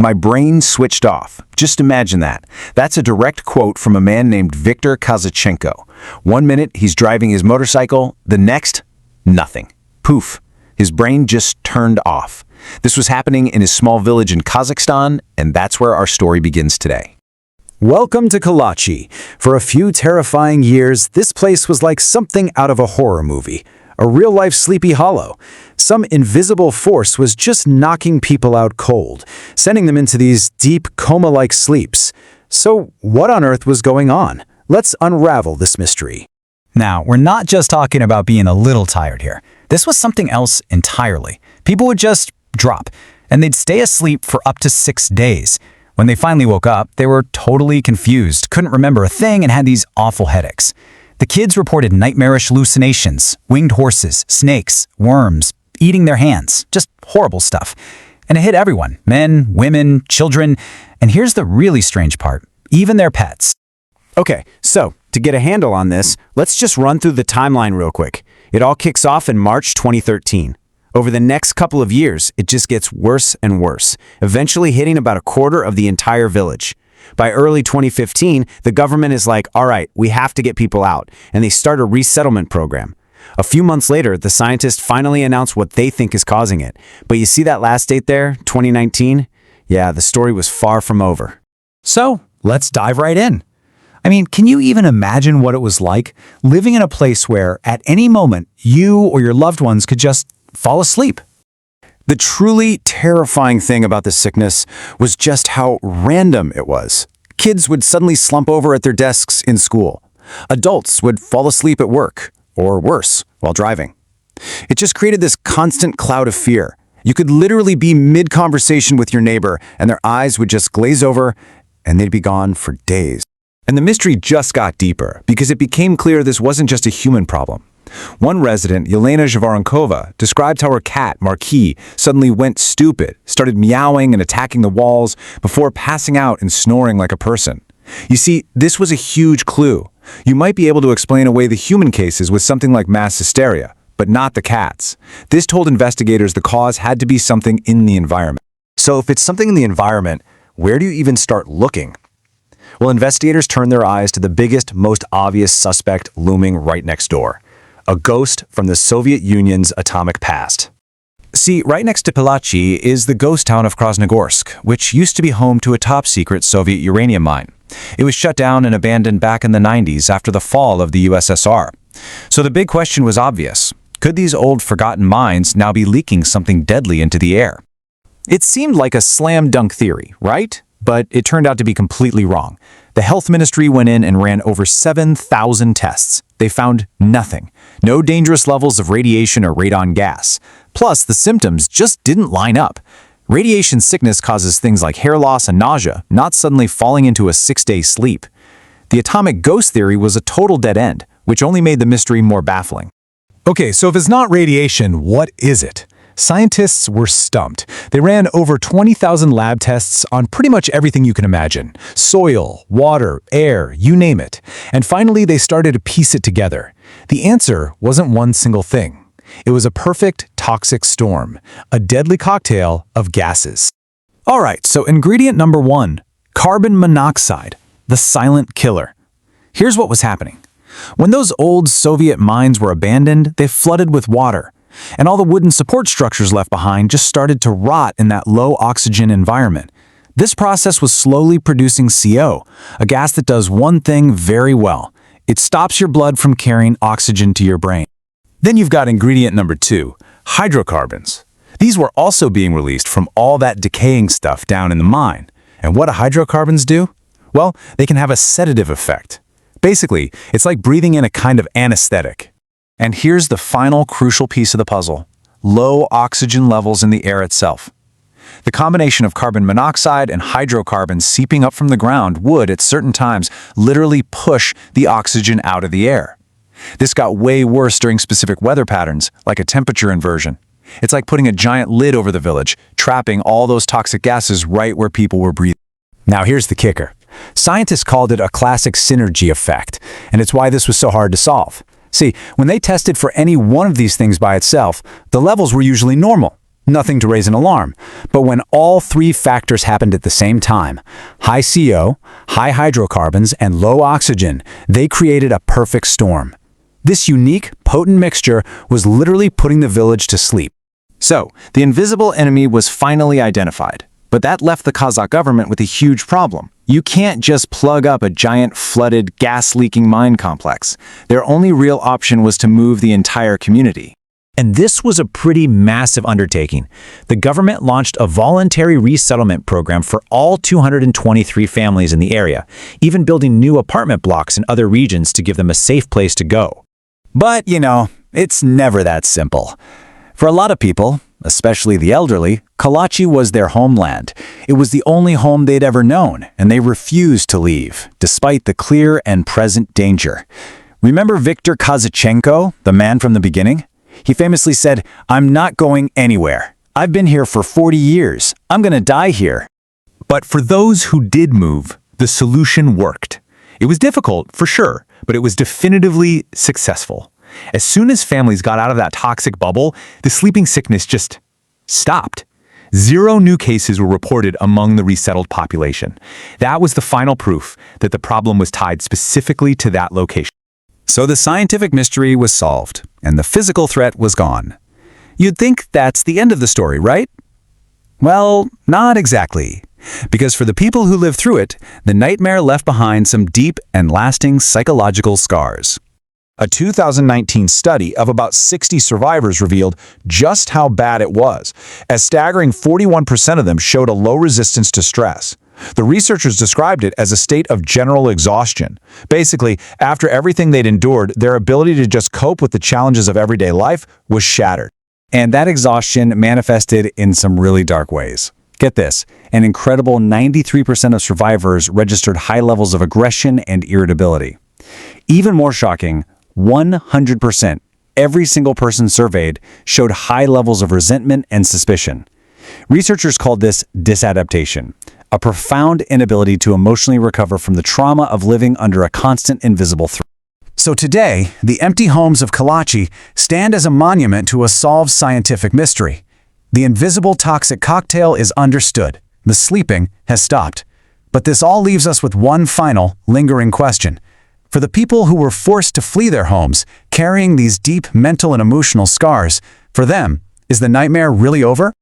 My brain switched off. Just imagine that. That's a direct quote from a man named 𝗏𝗂𝗏𝗂𝗏. 1 minute, he's driving his motorcycle. The next, nothing. Poof. His brain just turned off. This was happening in his small village in Kazakhstan, and that's where our story begins today. Welcome to Kalachi. For a few terrifying years, this place was like something out of a horror movie. A real-life Sleepy Hollow. Some invisible force was just knocking people out cold, sending them into these deep, coma-like sleeps. So what on earth was going on? Let's unravel this mystery. Now, we're not just talking about being a little tired here. This was something else entirely. People would just drop, and they'd stay asleep for up to 6 days. When they finally woke up, they were totally confused, couldn't remember a thing, and had these awful headaches. The kids reported nightmarish hallucinations, winged horses, snakes, worms, eating their hands, just horrible stuff. And it hit everyone, men, women, children, and here's the really strange part, even their pets. Okay, so to get a handle on this, let's just run through the timeline real quick. It all kicks off in March 2013. Over the next couple of years, it just gets worse and worse, eventually hitting about a quarter of the entire village. By early 2015, the government is like, all right, we have to get people out, and they start a resettlement program. A few months later, the scientists finally announce what they think is causing it. But you see that last date there, 2019? Yeah, the story was far from over. So, let's dive right in. I mean, can you even imagine what it was like living in a place where, at any moment, you or your loved ones could just fall asleep? The truly terrifying thing about this sickness was just how random it was. Kids would suddenly slump over at their desks in school. Adults would fall asleep at work, or worse, while driving. It just created this constant cloud of fear. You could literally be mid-conversation with your neighbor, and their eyes would just glaze over, and they'd be gone for days. And the mystery just got deeper, because it became clear this wasn't just a human problem. One resident, 𝗓𝗂𝗏𝗏𝗏𝗏, described how her cat, 𝗏𝗏𝗏𝗏𝗏, suddenly went stupid, started meowing and attacking the walls before passing out and snoring like a person. You see, this was a huge clue. You might be able to explain away the human cases with something like mass hysteria, but not the cats. This told investigators the cause had to be something in the environment. So if it's something in the environment, where do you even start looking? Well, investigators turned their eyes to the biggest, most obvious suspect looming right next door. A ghost from the Soviet Union's atomic past. See, right next to Kalachi is the ghost town of Krasnogorsk, which used to be home to a top-secret Soviet uranium mine. It was shut down and abandoned back in the 90s after the fall of the USSR. So the big question was obvious. Could these old forgotten mines now be leaking something deadly into the air? It seemed like a slam-dunk theory, right? But it turned out to be completely wrong. The health ministry went in and ran over 7,000 tests. They found nothing. No dangerous levels of radiation or radon gas. Plus, the symptoms just didn't line up. Radiation sickness causes things like hair loss and nausea, not suddenly falling into a 6-day sleep. The atomic ghost theory was a total dead end, which only made the mystery more baffling. Okay, so if it's not radiation, what is it? Scientists were stumped. They ran over 20,000 lab tests on pretty much everything you can imagine. Soil, water, air, you name it. And finally, they started to piece it together. The answer wasn't one single thing. It was a perfect toxic storm, a deadly cocktail of gases. All right, so ingredient number 1, carbon monoxide, the silent killer. Here's what was happening. When those old Soviet mines were abandoned, they flooded with water. And all the wooden support structures left behind just started to rot in that low-oxygen environment. This process was slowly producing CO, a gas that does one thing very well. It stops your blood from carrying oxygen to your brain. Then you've got ingredient number 2, hydrocarbons. These were also being released from all that decaying stuff down in the mine. And what do hydrocarbons do? Well, they can have a sedative effect. Basically, it's like breathing in a kind of anesthetic. And here's the final crucial piece of the puzzle: low oxygen levels in the air itself. The combination of carbon monoxide and hydrocarbons seeping up from the ground would, at certain times, literally push the oxygen out of the air. This got way worse during specific weather patterns, like a temperature inversion. It's like putting a giant lid over the village, trapping all those toxic gases right where people were breathing. Now here's the kicker. Scientists called it a classic synergy effect, and it's why this was so hard to solve. See, when they tested for any one of these things by itself, the levels were usually normal. Nothing to raise an alarm. But when all three factors happened at the same time, high CO, high hydrocarbons, and low oxygen, they created a perfect storm. This unique, potent mixture was literally putting the village to sleep. So, the invisible enemy was finally identified. But that left the Kazakh government with a huge problem. You can't just plug up a giant flooded, gas-leaking mine complex. Their only real option was to move the entire community. And this was a pretty massive undertaking. The government launched a voluntary resettlement program for all 223 families in the area, even building new apartment blocks in other regions to give them a safe place to go. But, it's never that simple. For a lot of people, especially the elderly, Kalachi was their homeland. It was the only home they'd ever known, and they refused to leave, despite the clear and present danger. Remember 𝗏𝗏, the man from the beginning? He famously said, "I'm not going anywhere. I've been here for 40 years. I'm going to die here." But for those who did move, the solution worked. It was difficult, for sure, but it was definitively successful. As soon as families got out of that toxic bubble, the sleeping sickness just stopped. 0 new cases were reported among the resettled population. That was the final proof that the problem was tied specifically to that location. So the scientific mystery was solved, and the physical threat was gone. You'd think that's the end of the story, right? Well, not exactly. Because for the people who lived through it, the nightmare left behind some deep and lasting psychological scars. A 2019 study of about 60 survivors revealed just how bad it was. A staggering 41% of them showed a low resistance to stress. The researchers described it as a state of general exhaustion. Basically, after everything they'd endured, their ability to just cope with the challenges of everyday life was shattered. And that exhaustion manifested in some really dark ways. Get this, an incredible 93% of survivors registered high levels of aggression and irritability. Even more shocking, 100%, every single person surveyed showed high levels of resentment and suspicion. Researchers called this disadaptation, a profound inability to emotionally recover from the trauma of living under a constant invisible threat. So today, the empty homes of Kalachi stand as a monument to a solved scientific mystery. The invisible toxic cocktail is understood. The sleeping has stopped. But this all leaves us with one final, lingering question. For the people who were forced to flee their homes, carrying these deep mental and emotional scars, for them, is the nightmare really over?